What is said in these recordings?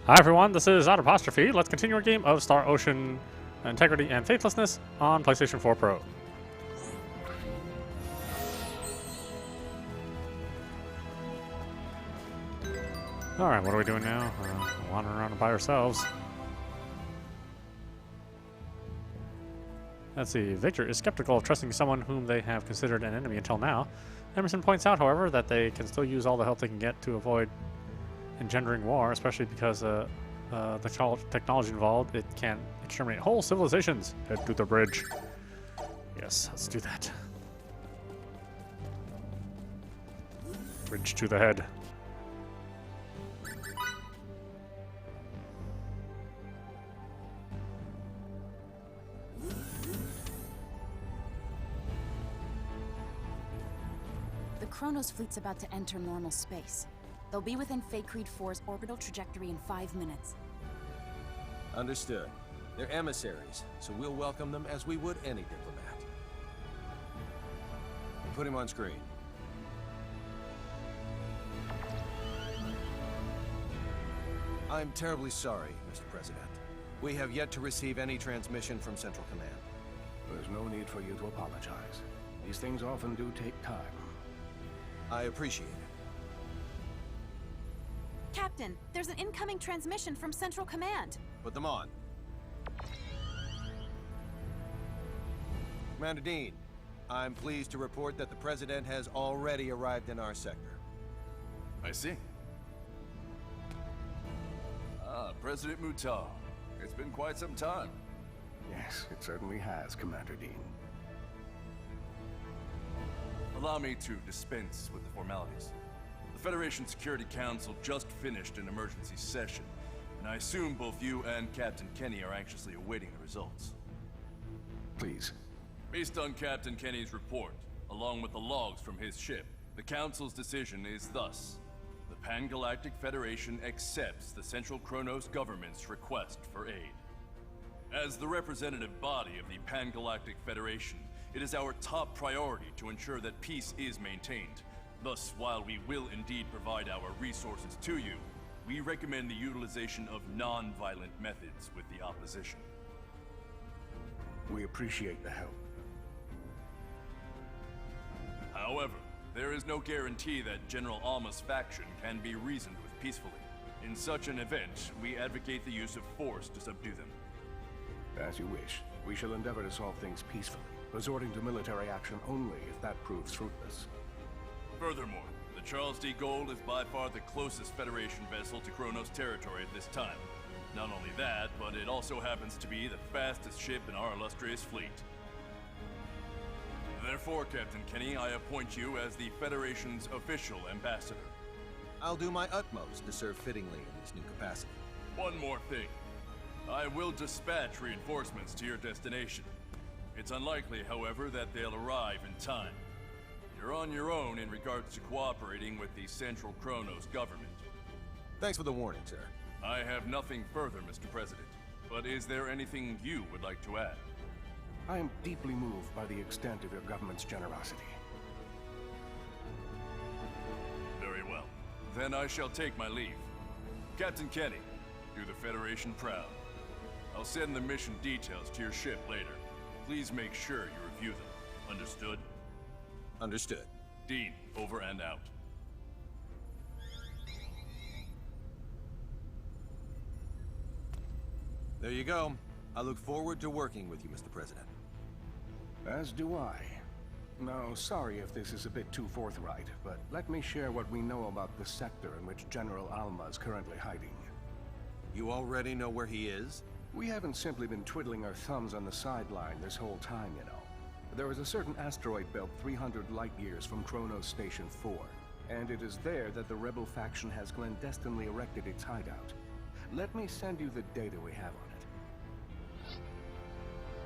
Hi everyone, this is audap. Let's continue our game of Star Ocean Integrity and Faithlessness on PlayStation 4 Pro. Alright, what are we doing now? Wandering around by ourselves. Let's see. Victor is skeptical of trusting someone whom they have considered an enemy until now. Emerson points out, however, that they can still use all the help they can get to avoid engendering war, especially because the technology involved, it can exterminate whole civilizations. Head to the bridge. Yes, let's do that. Bridge to the head. The Kronos fleet's about to enter normal space. They'll be within Fate Creed 4's orbital trajectory in 5 minutes. Understood. They're emissaries, so we'll welcome them as we would any diplomat. Put him on screen. I'm terribly sorry, Mr. President. We have yet to receive any transmission from Central Command. There's no need for you to apologize. These things often do take time. I appreciate it. Captain, there's an incoming transmission from Central Command. Put them on. Commander Dean, I'm pleased to report that the President has already arrived in our sector. I see. President Mutal. It's been quite some time. Yes, it certainly has, Commander Dean. Allow me to dispense with the formalities. The Federation Security Council just finished an emergency session, and I assume both you and Captain Kenny are anxiously awaiting the results. Please. Based on Captain Kenny's report, along with the logs from his ship, the Council's decision is thus. The Pan-Galactic Federation accepts the Central Kronos government's request for aid. As the representative body of the Pan-Galactic Federation, it is our top priority to ensure that peace is maintained. Thus, while we will indeed provide our resources to you, we recommend the utilization of non-violent methods with the opposition. We appreciate the help. However, there is no guarantee that General Alma's faction can be reasoned with peacefully. In such an event, we advocate the use of force to subdue them. As you wish. We shall endeavor to solve things peacefully, resorting to military action only if that proves fruitless. Furthermore, the Charles D. Gold is by far the closest Federation vessel to Kronos territory at this time. Not only that, but it also happens to be the fastest ship in our illustrious fleet. Therefore, Captain Kenny, I appoint you as the Federation's official ambassador. I'll do my utmost to serve fittingly in this new capacity. One more thing. I will dispatch reinforcements to your destination. It's unlikely, however, that they'll arrive in time. You're on your own in regards to cooperating with the Central Kronos government. Thanks for the warning, sir. I have nothing further, Mr. President. But is there anything you would like to add? I am deeply moved by the extent of your government's generosity. Very well. Then I shall take my leave. Captain Kenny, do the Federation proud. I'll send the mission details to your ship later. Please make sure you review them. Understood? Understood. Dean, over and out. There you go. I look forward to working with you, Mr. President. As do I. Now, sorry if this is a bit too forthright, but let me share what we know about the sector in which General Alma is currently hiding. You already know where he is? We haven't simply been twiddling our thumbs on the sideline this whole time, you know. There is a certain asteroid belt 300 light-years from Kronos Station 4, and it is there that the rebel faction has clandestinely erected its hideout. Let me send you the data we have on it.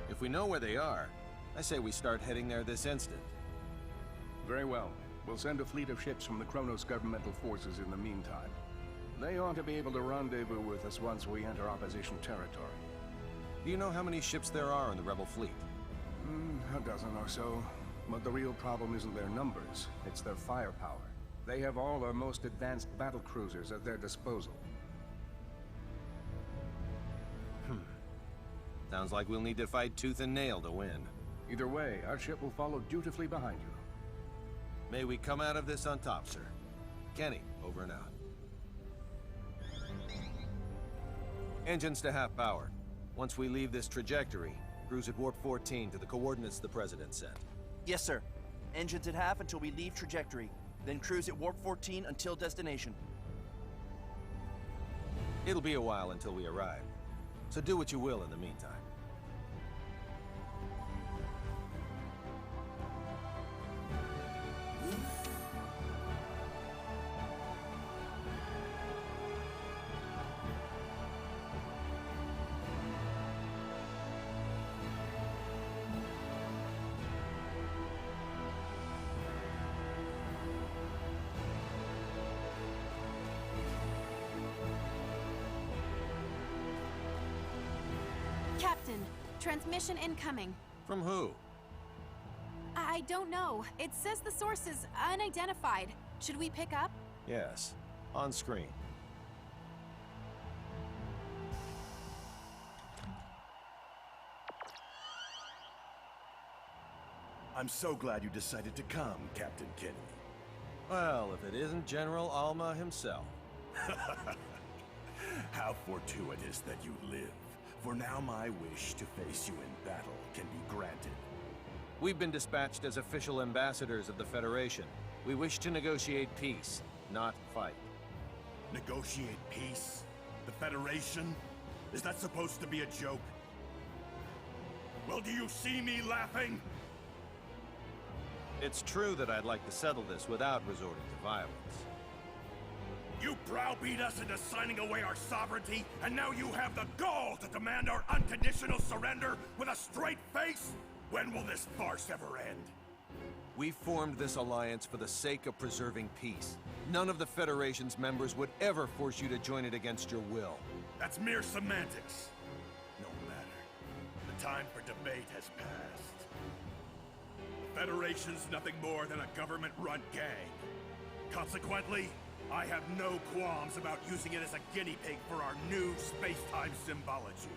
If we know where they are, I say we start heading there this instant. Very well. We'll send a fleet of ships from the Kronos governmental forces in the meantime. They ought to be able to rendezvous with us once we enter opposition territory. Do you know how many ships there are in the rebel fleet? A dozen or so. But the real problem isn't their numbers, it's their firepower. They have all our most advanced battle cruisers at their disposal. Sounds like we'll need to fight tooth and nail to win. Either way, our ship will follow dutifully behind you. May we come out of this on top, sir. Kenny, over and out. Engines to half power. Once we leave this trajectory, cruise at warp 14 to the coordinates the President sent. Yes, sir. Engines at half until we leave trajectory. Then cruise at warp 14 until destination. It'll be a while until we arrive, so do what you will in the meantime. Captain, transmission incoming. From who? I don't know. It says the source is unidentified. Should we pick up? Yes, on screen. I'm so glad you decided to come, Captain Kennedy. Well, if it isn't General Alma himself. How fortuitous that you live. For now my wish to face you in battle can be granted. We've been dispatched as official ambassadors of the Federation. We wish to negotiate peace, not fight. Negotiate peace? The Federation? Is that supposed to be a joke? Well, do you see me laughing? It's true that I'd like to settle this without resorting to violence. You browbeat us into signing away our sovereignty, and now you have the gall to demand our unconditional surrender with a straight face? When will this farce ever end? We formed this alliance for the sake of preserving peace. None of the Federation's members would ever force you to join it against your will. That's mere semantics. No matter. The time for debate has passed. The Federation's nothing more than a government-run gang. Consequently, I have no qualms about using it as a guinea pig for our new space-time symbology.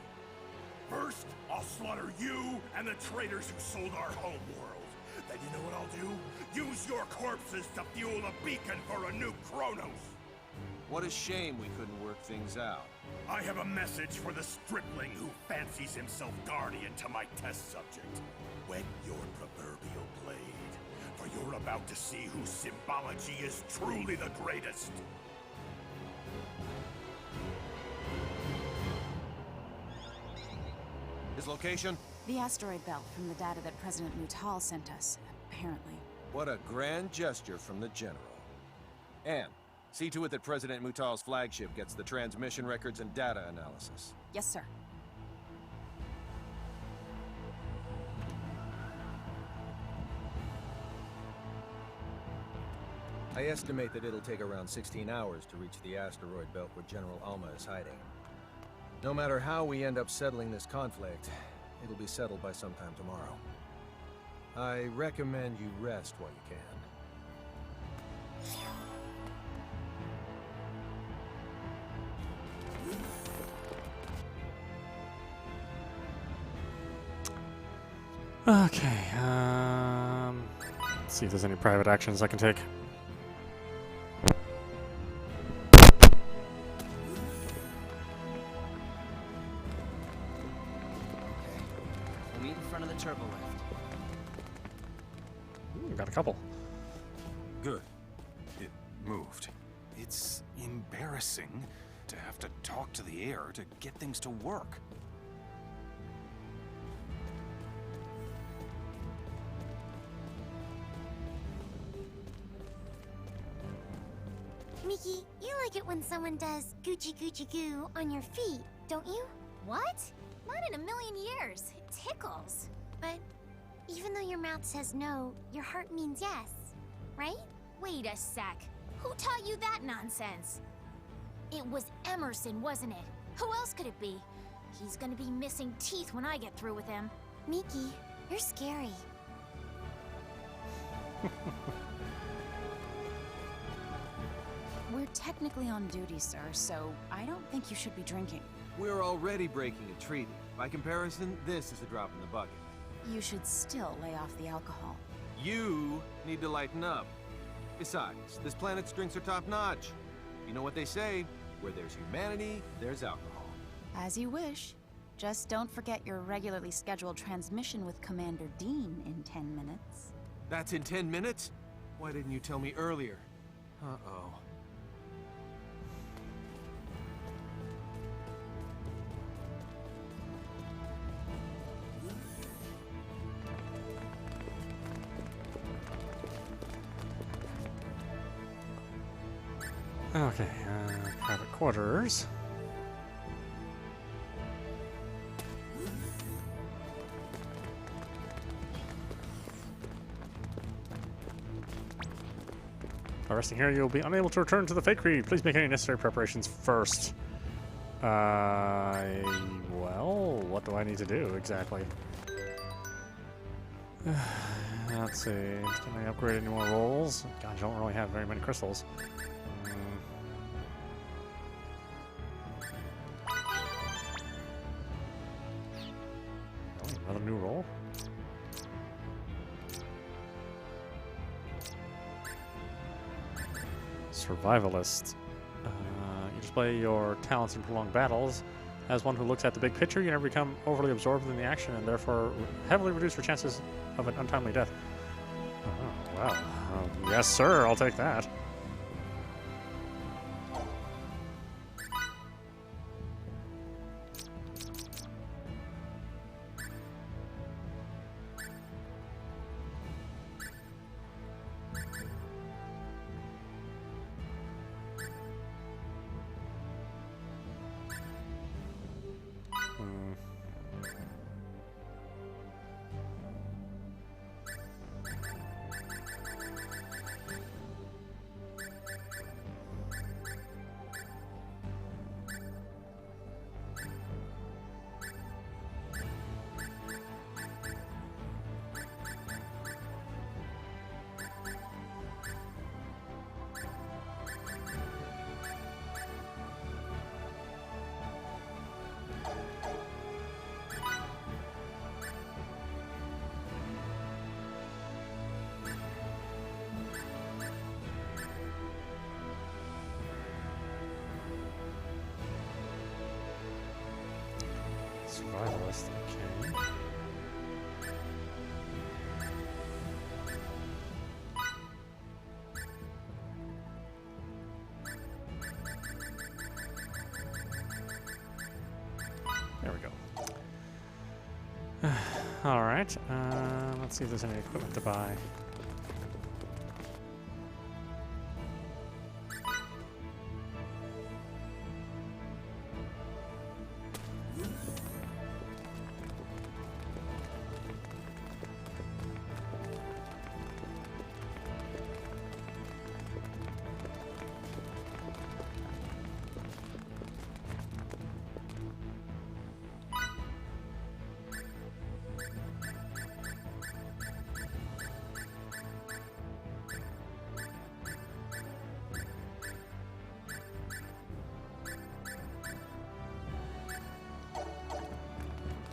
First, I'll slaughter you and the traitors who sold our homeworld. Then you know what I'll do? Use your corpses to fuel a beacon for a new Kronos. What a shame we couldn't work things out. I have a message for the stripling who fancies himself guardian to my test subject. Whet your proverbial blade. For you're about to see whose symbology is truly the greatest. His location? The asteroid belt from the data that President Mutal sent us, apparently. What a grand gesture from the General. Anne, see to it that President Mutal's flagship gets the transmission records and data analysis. Yes, sir. I estimate that it'll take around 16 hours to reach the asteroid belt where General Alma is hiding. No matter how we end up settling this conflict, it'll be settled by sometime tomorrow. I recommend you rest while you can. Okay, let's see if there's any private actions I can take. We'll meet in front of the turbo lift. Ooh, got a couple. Good. It moved. It's embarrassing to have to talk to the air to get things to work. Mickey, you like it when someone does Gucci Gucci goo on your feet, don't you? What? Not in a million years. It tickles. But even though your mouth says no, your heart means yes, right? Wait a sec. Who taught you that nonsense? It was Emerson, wasn't it? Who else could it be? He's gonna be missing teeth when I get through with him. Mickey, you're scary. We're technically on duty, sir, so I don't think you should be drinking. We're already breaking a treaty. By comparison, this is a drop in the bucket. You should still lay off the alcohol. You need to lighten up. Besides, this planet's drinks are top-notch. You know what they say, where there's humanity, there's alcohol. As you wish. Just don't forget your regularly scheduled transmission with Commander Dean in 10 minutes. That's in 10 minutes? Why didn't you tell me earlier? Uh-oh. Okay, private quarters. By resting here, you'll be unable to return to the Fate Creed. Please make any necessary preparations first. Well, what do I need to do exactly? Let's see. Can I upgrade any more rolls? God, I don't really have very many crystals. Another new roll. Survivalist. You display your talents in prolonged battles. As one who looks at the big picture, you never become overly absorbed in the action and therefore heavily reduce your chances of an untimely death. Oh, wow. Yes, sir, I'll take that. Survivalist, okay. There we go. Alright, let's see if there's any equipment to buy.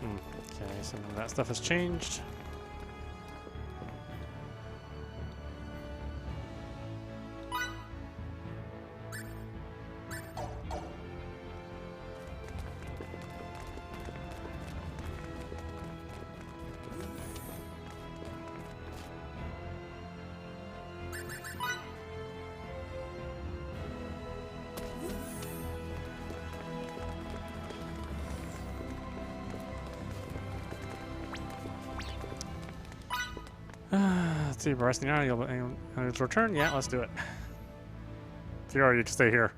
Okay, so none of that stuff has changed. Let's see, resting now, you'll be able to return? Yeah, let's do it. Zero, you can stay here.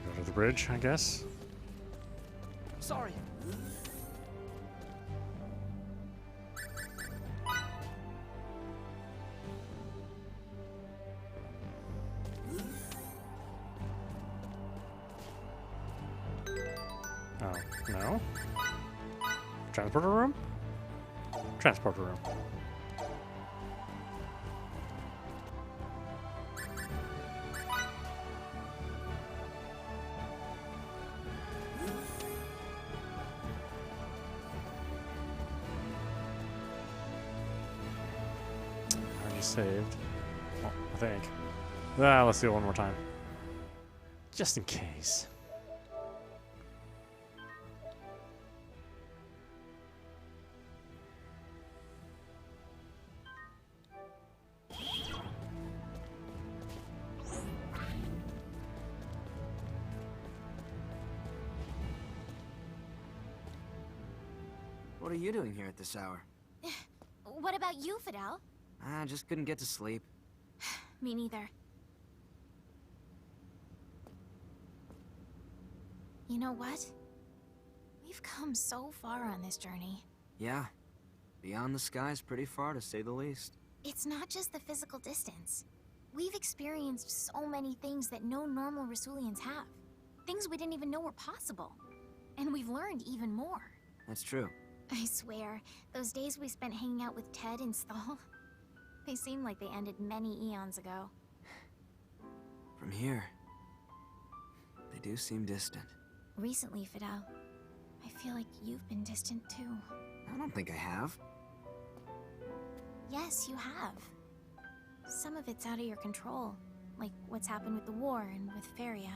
Go to the bridge, I guess. Sorry. Oh, no. Transporter room? Transporter room. Already saved. Well, I think. Let's do it one more time. Just in case. What are you doing here at this hour? What about you, Fidel? I just couldn't get to sleep. Me neither. You know what? We've come so far on this journey. Yeah. Beyond the skies pretty far, to say the least. It's not just the physical distance. We've experienced so many things that no normal Rasulians have. Things we didn't even know were possible. And we've learned even more. That's true. I swear, those days we spent hanging out with Ted and Stahl, they seem like they ended many eons ago. From here, they do seem distant. Recently, Fidel, I feel like you've been distant too. I don't think I have. Yes, you have. Some of it's out of your control, like what's happened with the war and with Feria.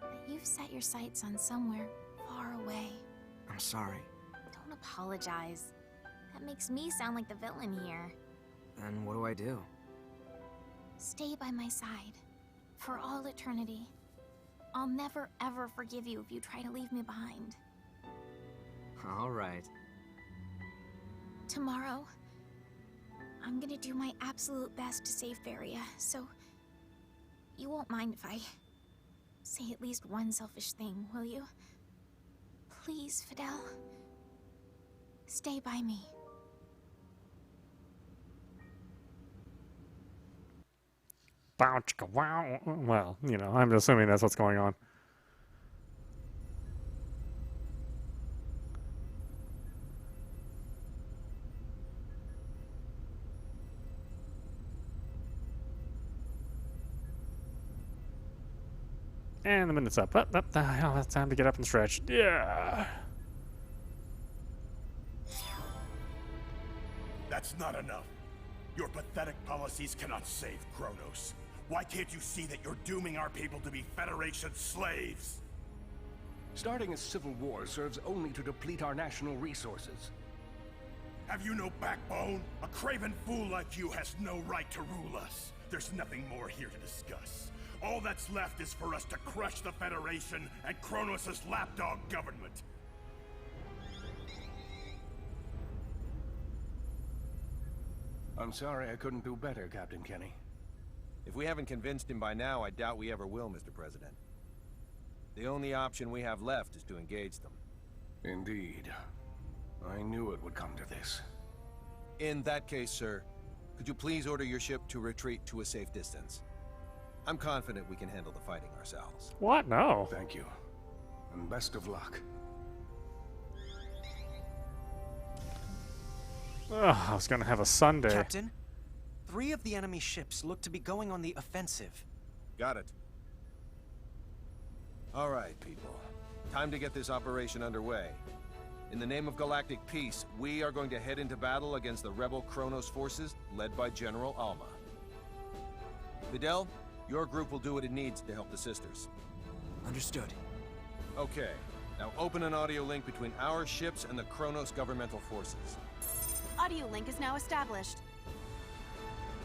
But you've set your sights on somewhere far away. I'm sorry. Don't apologize. That makes me sound like the villain here. Then what do I do? Stay by my side. For all eternity. I'll never ever forgive you if you try to leave me behind. All right. Tomorrow, I'm gonna do my absolute best to save Feria, so you won't mind if I say at least one selfish thing, will you? Please, Fidel. Stay by me. Bow, chicka, wow. Well, you know, I'm assuming that's what's going on. And the minute's up. Up. Oh, it's time to get up and stretch. Yeah. That's not enough. Your pathetic policies cannot save Kronos. Why can't you see that you're dooming our people to be Federation slaves? Starting a civil war serves only to deplete our national resources. Have you no backbone? A craven fool like you has no right to rule us. There's nothing more here to discuss. All that's left is for us to crush the Federation and Kronos' lapdog government. I'm sorry I couldn't do better, Captain Kenny. If we haven't convinced him by now, I doubt we ever will, Mr. President. The only option we have left is to engage them. Indeed. I knew it would come to this. In that case, sir, could you please order your ship to retreat to a safe distance? I'm confident we can handle the fighting ourselves. What? No. Thank you. And best of luck. Ugh, I was gonna have a Sunday. Captain, 3 of the enemy ships look to be going on the offensive. Got it. All right, people. Time to get this operation underway. In the name of galactic peace, we are going to head into battle against the rebel Kronos forces led by General Alma. Fidel, your group will do what it needs to help the sisters. Understood. Okay. Now open an audio link between our ships and the Kronos governmental forces. Audio link is now established.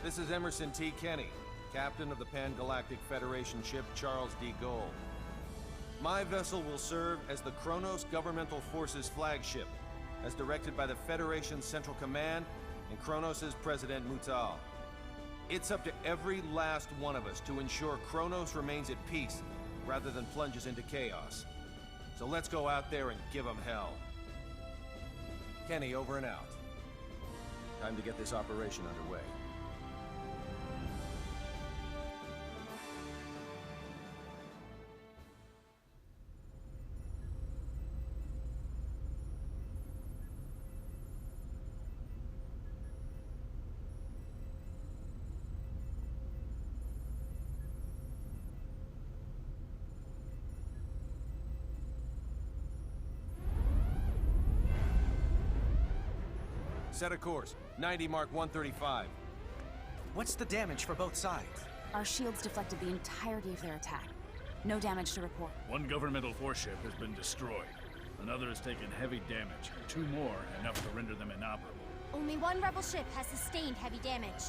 This is Emerson T. Kenny, captain of the Pan-Galactic Federation ship Charles D. Gold. My vessel will serve as the Kronos Governmental Forces flagship, as directed by the Federation's Central Command and Kronos' President Mutal. It's up to every last one of us to ensure Kronos remains at peace, rather than plunges into chaos. So let's go out there and give them hell. Kenny, over and out. Time to get this operation underway. Set a course. 90 Mark 135. What's the damage for both sides? Our shields deflected the entirety of their attack. No damage to report. One governmental force ship has been destroyed. Another has taken heavy damage, and 2 more enough to render them inoperable. Only one rebel ship has sustained heavy damage.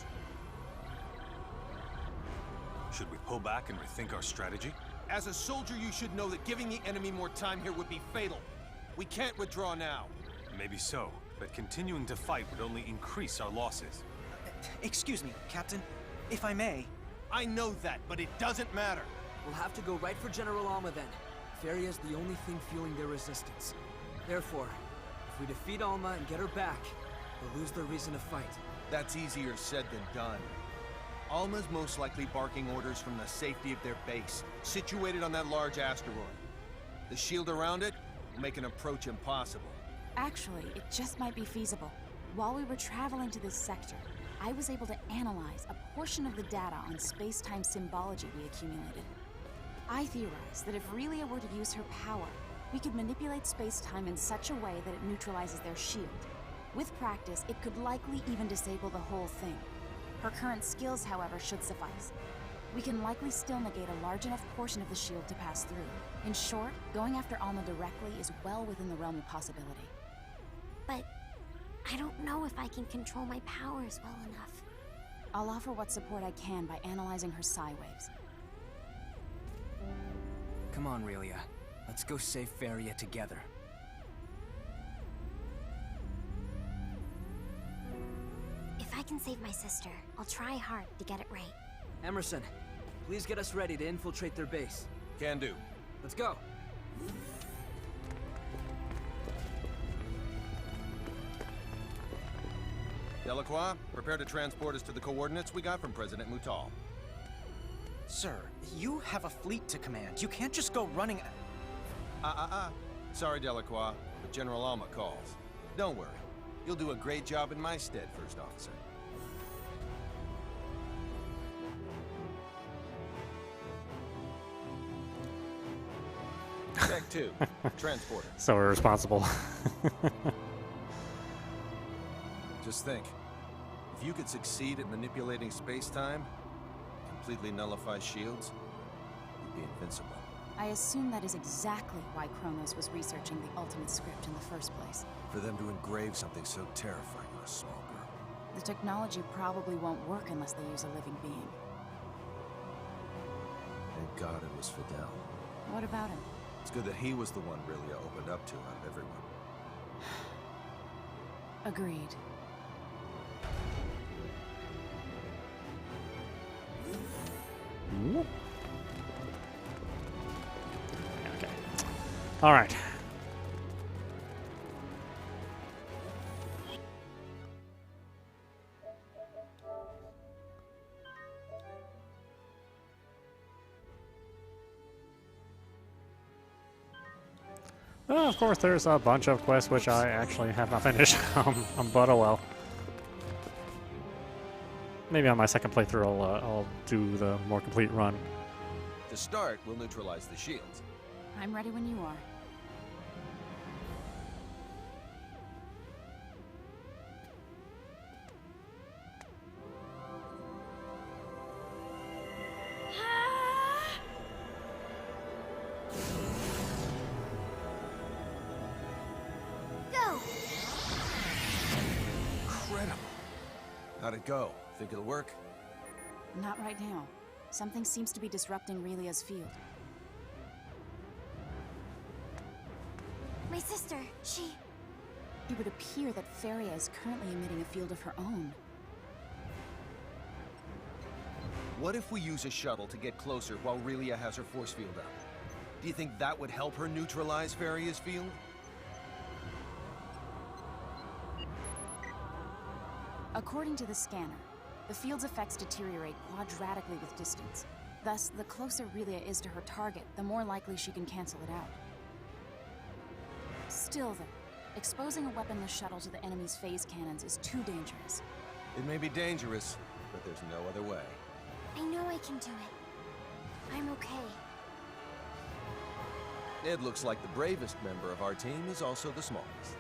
Should we pull back and rethink our strategy? As a soldier, you should know that giving the enemy more time here would be fatal. We can't withdraw now. Maybe so, but continuing to fight would only increase our losses. Excuse me, Captain. If I may. I know that, but it doesn't matter. We'll have to go right for General Alma then. Feria's the only thing fueling their resistance. Therefore, if we defeat Alma and get her back, they'll lose their reason to fight. That's easier said than done. Alma's most likely barking orders from the safety of their base, situated on that large asteroid. The shield around it will make an approach impossible. Actually, it just might be feasible. While we were traveling to this sector, I was able to analyze a portion of the data on space-time symbology we accumulated. I theorized that if Relia were to use her power, we could manipulate space-time in such a way that it neutralizes their shield. With practice, it could likely even disable the whole thing. Her current skills, however, should suffice. We can likely still negate a large enough portion of the shield to pass through. In short, going after Alma directly is well within the realm of possibility. But I don't know if I can control my powers well enough. I'll offer what support I can by analyzing her psi waves. Come on, Relia. Let's go save Feria together. If I can save my sister, I'll try hard to get it right. Emerson, please get us ready to infiltrate their base. Can do. Let's go. Delacroix, prepare to transport us to the coordinates we got from President Mutal. Sir, you have a fleet to command. You can't just go running... Sorry, Delacroix, but General Alma calls. Don't worry. You'll do a great job in my stead, First Officer. Check 2. Transporter. So irresponsible. Just think. If you could succeed at manipulating space-time, completely nullify shields, you'd be invincible. I assume that is exactly why Kronos was researching the ultimate script in the first place. For them to engrave something so terrifying on a small girl. The technology probably won't work unless they use a living being. Thank God it was Fidel. What about him? It's good that he was the one Relia opened up to out of everyone. Agreed. Okay. All right. Of course, there's a bunch of quests which I actually have not finished. But oh well. Maybe on my second playthrough I'll do the more complete run. To start, we'll neutralize the shields. I'm ready when you are. Go! Incredible. How'd it go? Think it'll work? Not right now. Something seems to be disrupting Relia's field. My sister, she... It would appear that Feria is currently emitting a field of her own. What if we use a shuttle to get closer while Relia has her force field up? Do you think that would help her neutralize Feria's field? According to the scanner, the field's effects deteriorate quadratically with distance. Thus, the closer Relia is to her target, the more likely she can cancel it out. Still, though, exposing a weaponless shuttle to the enemy's phase cannons is too dangerous. It may be dangerous, but there's no other way. I know I can do it. I'm okay. It looks like the bravest member of our team is also the smallest.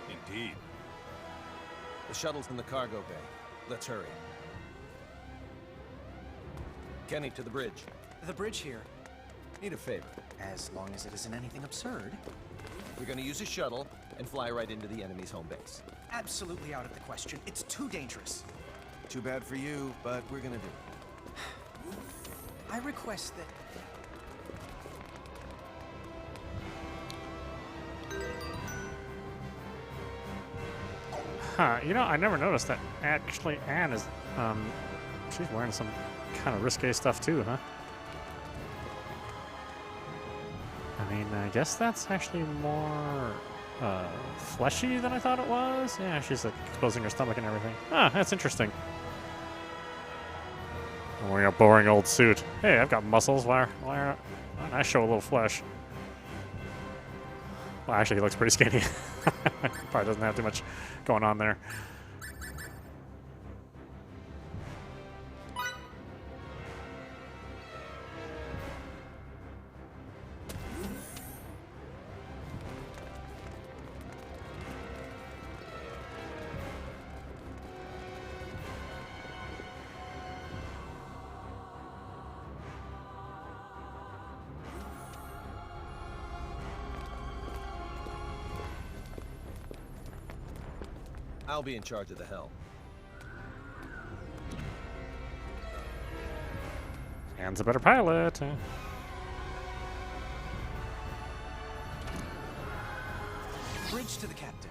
Indeed. The shuttle's in the cargo bay. Let's hurry. Kenny, to the bridge. The bridge here. Need a favor. As long as it isn't anything absurd. We're gonna use a shuttle and fly right into the enemy's home base. Absolutely out of the question. It's too dangerous. Too bad for you, but we're gonna do it. I request that... Huh, you know, I never noticed that actually Anne is, she's wearing some kind of risque stuff too, huh? I mean, I guess that's actually more, fleshy than I thought it was. Yeah, she's like, exposing her stomach and everything. Ah, that's interesting. I'm wearing a boring old suit. Hey, I've got muscles. Why don't I show a little flesh? Well, actually, he looks pretty skinny. Probably doesn't have too much going on there. I'll be in charge of the helm. Anne's a better pilot. Bridge to the captain.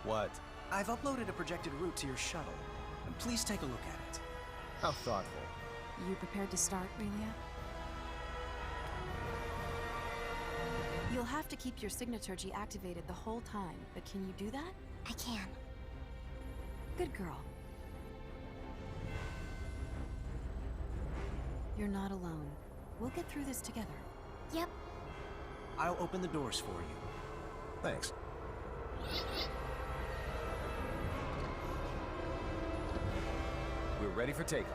What? I've uploaded a projected route to your shuttle. And please take a look at it. How thoughtful. You prepared to start, Relia? You'll have to keep your signaturgy activated the whole time, but can you do that? I can. Good girl. You're not alone. We'll get through this together. Yep. I'll open the doors for you. Thanks. We're ready for takeoff.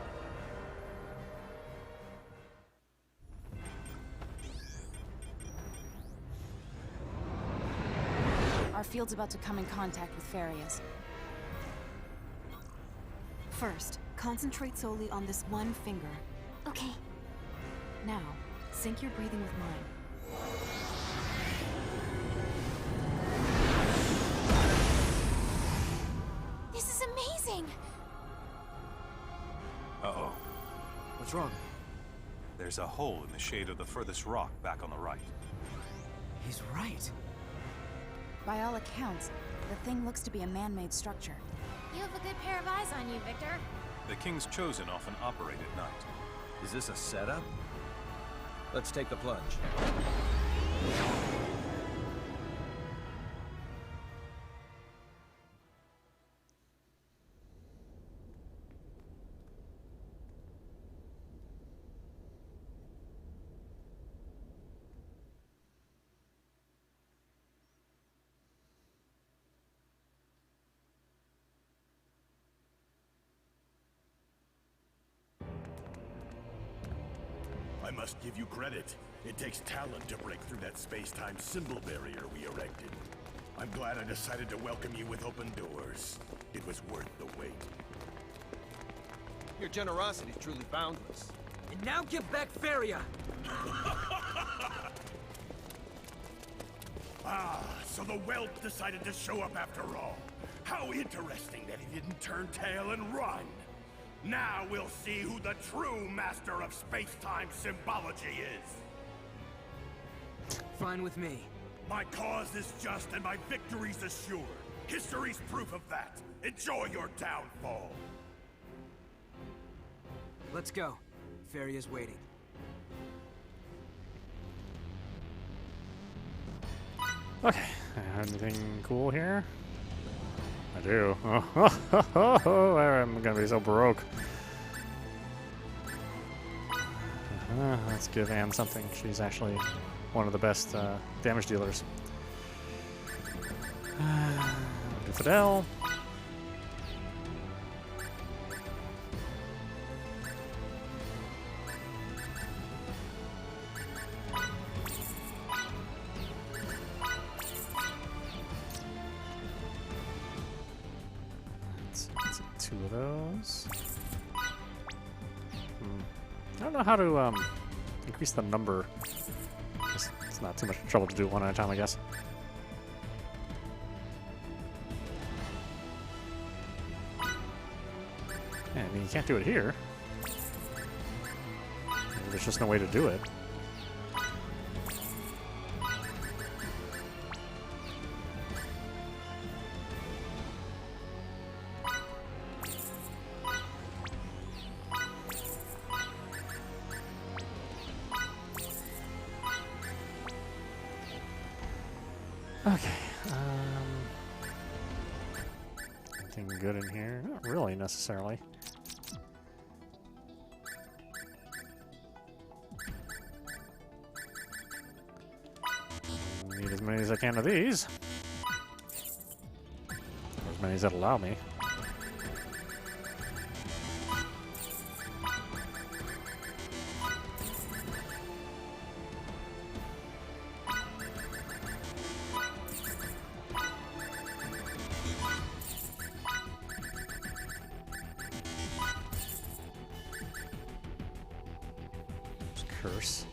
Our field's about to come in contact with Farias. First, concentrate solely on this one finger. Okay. Now, sync your breathing with mine. This is amazing! Uh-oh. What's wrong? There's a hole in the shade of the furthest rock back on the right. He's right. By all accounts, the thing looks to be a man-made structure. You have a good pair of eyes on you, Victor. The King's Chosen often operate at night. Is this a setup? Let's take the plunge. I must give you credit. It takes talent to break through that space-time symbol barrier we erected. I'm glad I decided to welcome you with open doors. It was worth the wait. Your generosity is truly boundless. And now give back Faria! So the whelp decided to show up after all. How interesting that he didn't turn tail and run. Now we'll see who the true master of space-time symbology is. Fine with me. My cause is just and my victory's assured. History's proof of that. Enjoy your downfall. Let's go. Faria's waiting. Okay, anything cool here? I do. I'm gonna be so broke. Let's give Anne something. She's actually one of the best damage dealers. Do Fidel. 2 of those. I don't know how to increase the number. It's not too much trouble to do it one at a time, I guess. Yeah, I mean, you can't do it here. There's just no way to do it. Okay. Anything good in here? Not really, necessarily. Need as many as I can of these. Or as many as that allow me. Curse.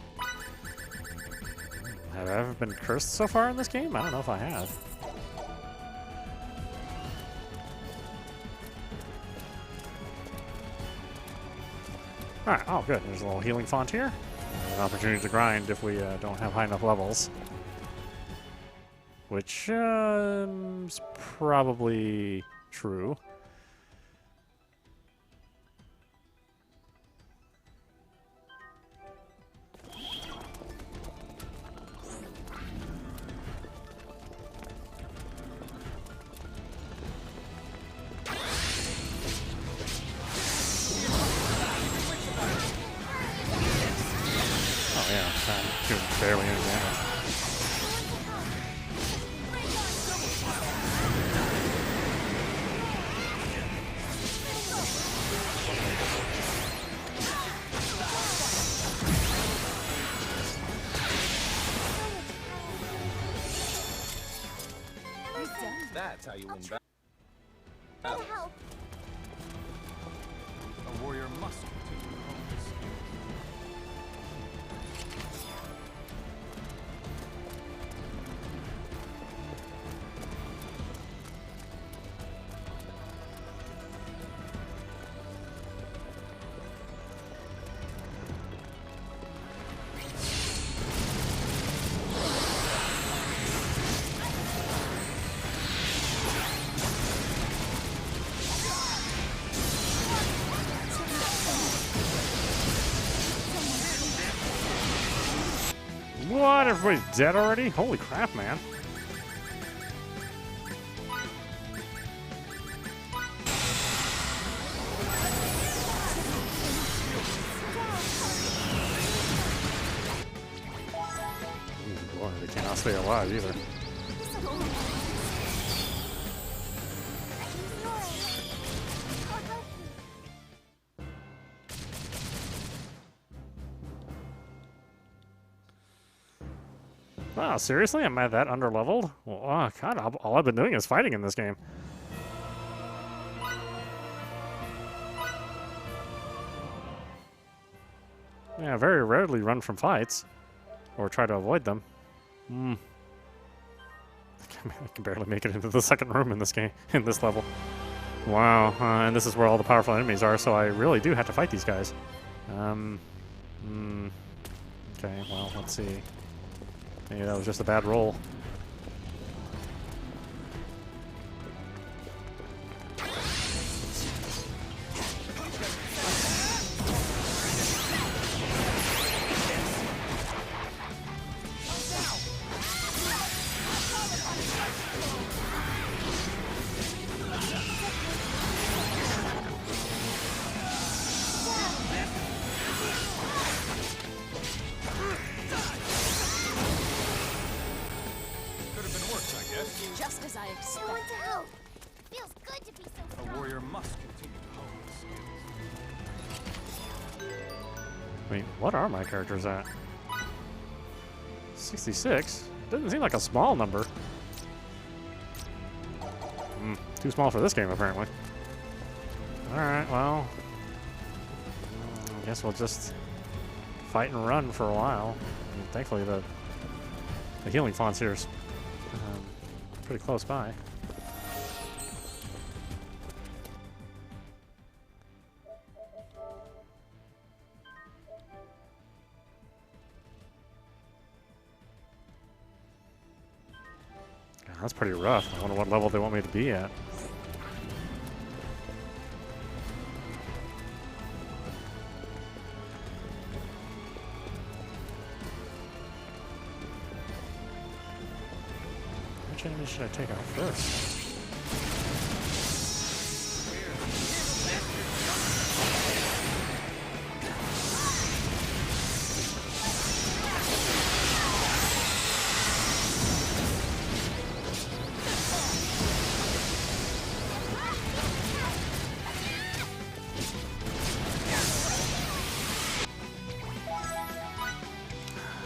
Have I ever been cursed so far in this game? I don't know if I have. Alright, oh good. There's a little healing font here. An opportunity to grind if we don't have high enough levels. Which is probably true. Yeah, I'm doing barely any damage. That's how you win back. That'll help. A warrior must continue to hone his skills. What? Everybody's dead already? Holy crap, man. Ooh, boy, they cannot stay alive either. Wow, seriously? Am I that underleveled? Well, oh, God, all I've been doing is fighting in this game. Yeah, I very rarely run from fights. Or try to avoid them. I can barely make it into the second room in this game, in this level. Wow, and this is where all the powerful enemies are, so I really do have to fight these guys. Okay, well, let's see. Maybe that was just a bad roll. Just as I No one expected. to help. Feels good to be so A strong. warrior must continue to hone his skills. Wait, what are my characters at? 66? Doesn't seem like a small number. Too small for this game, apparently. Alright, well. I guess we'll just fight and run for a while. I mean, thankfully, the healing fonts here is pretty close by. God, that's pretty rough. I wonder what level they want me to be at. Which enemy should I take out first?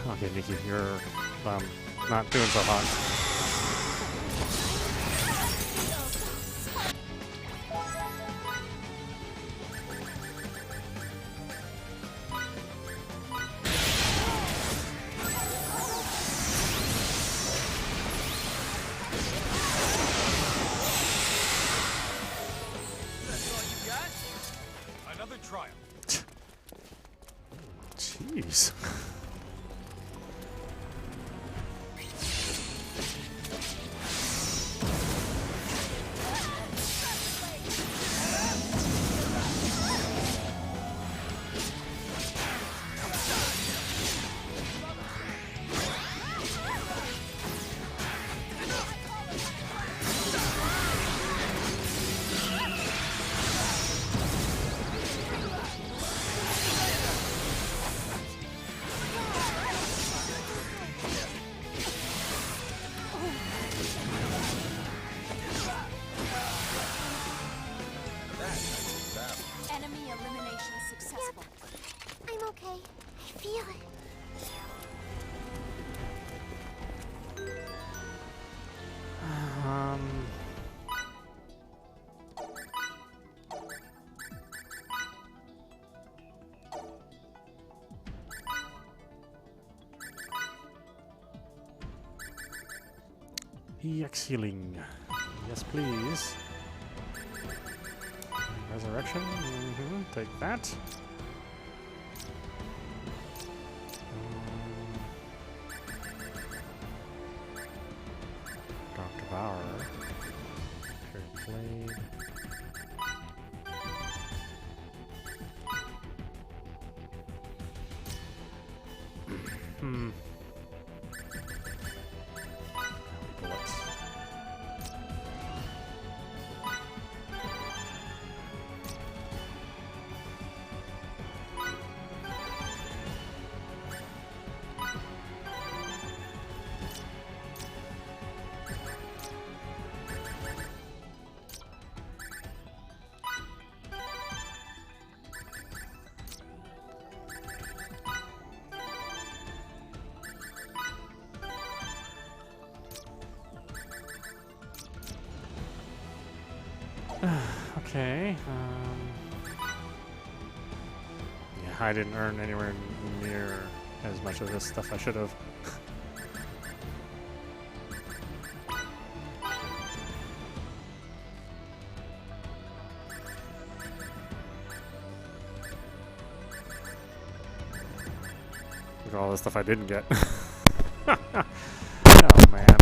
Okay, Nikki, you're not doing so hot. Another trial. Jeez. Enemy elimination successful. I'm okay. I feel it. EX healing. Yes, please. Resurrection. Take that. Dr. Bauer. Carry blade. Bullets. Okay. Yeah, I didn't earn anywhere near as much of this stuff I should have. Look at all the stuff I didn't get. Oh man.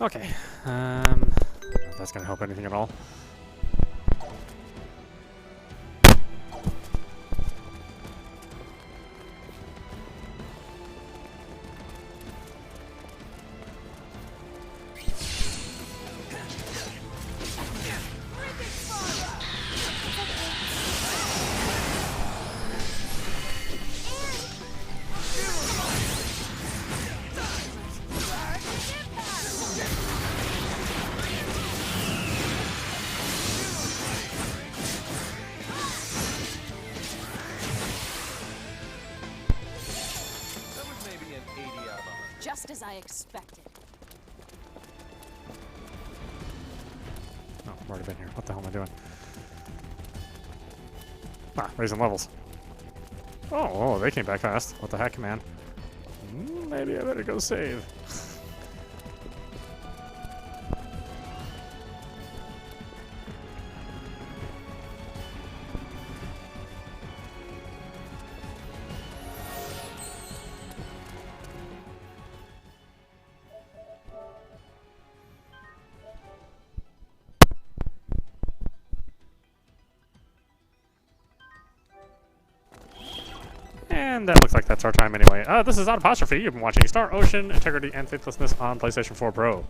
Okay. If that's gonna help anything at all. Just as I expected. Oh, I've already been here. What the hell am I doing? Ah, raising levels. Oh, they came back fast. What the heck, man? Maybe I better go save. And that looks like that's our time anyway. This is audap. You've been watching Star Ocean, Integrity, and Faithlessness on PlayStation 4 Pro.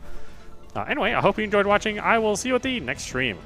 Anyway, I hope you enjoyed watching. I will see you at the next stream.